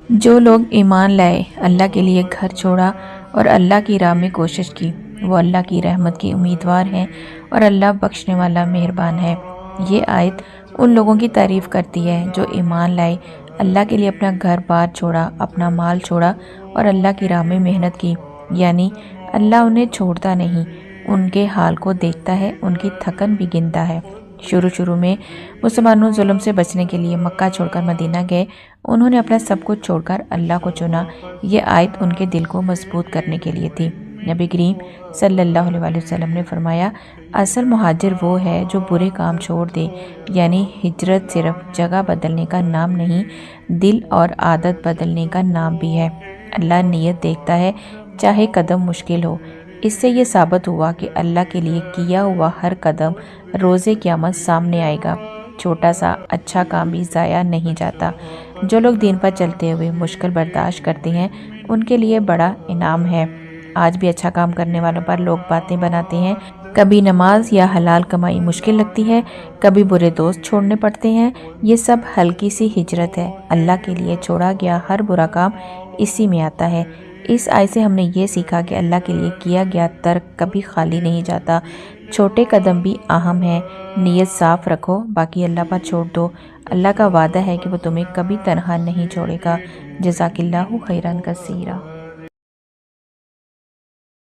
جو لوگ ایمان لائے، اللہ کے لیے گھر چھوڑا اور اللہ کی راہ میں کوشش کی، وہ اللہ کی رحمت کی امیدوار ہیں اور اللہ بخشنے والا مہربان ہے۔ یہ آیت ان لوگوں کی تعریف کرتی ہے جو ایمان لائے، اللہ کے لیے اپنا گھر بار چھوڑا، اپنا مال چھوڑا اور اللہ کی راہ میں محنت کی، یعنی اللہ انہیں چھوڑتا نہیں، ان کے حال کو دیکھتا ہے، ان کی تھکن بھی گنتا ہے۔ شروع میں مسلمانوں ظلم سے بچنے کے لیے مکہ چھوڑ کر مدینہ گئے، انہوں نے اپنا سب کچھ چھوڑ کر اللہ کو چنا۔ یہ آیت ان کے دل کو مضبوط کرنے کے لیے تھی۔ نبی کریم صلی اللہ علیہ وسلم نے فرمایا، اصل مہاجر وہ ہے جو برے کام چھوڑ دے، یعنی ہجرت صرف جگہ بدلنے کا نام نہیں، دل اور عادت بدلنے کا نام بھی ہے۔ اللہ نیت دیکھتا ہے، چاہے قدم مشکل ہو۔ اس سے یہ ثابت ہوا کہ اللہ کے لیے کیا ہوا ہر قدم روز قیامت سامنے آئے گا۔ چھوٹا سا اچھا کام بھی ضائع نہیں جاتا۔ جو لوگ دین پر چلتے ہوئے مشکل برداشت کرتے ہیں، ان کے لیے بڑا انعام ہے۔ آج بھی اچھا کام کرنے والوں پر لوگ باتیں بناتے ہیں، کبھی نماز یا حلال کمائی مشکل لگتی ہے، کبھی برے دوست چھوڑنے پڑتے ہیں۔ یہ سب ہلکی سی ہجرت ہے۔ اللہ کے لیے چھوڑا گیا ہر برا کام اسی میں آتا ہے۔ اس آیت سے ہم نے یہ سیکھا کہ اللہ کے لیے کیا گیا ترک کبھی خالی نہیں جاتا۔ چھوٹے قدم بھی اہم ہیں۔ نیت صاف رکھو، باقی اللہ پر چھوڑ دو۔ اللہ کا وعدہ ہے کہ وہ تمہیں کبھی تنہا نہیں چھوڑے گا۔ جزاک اللہ خیرا کثیرا۔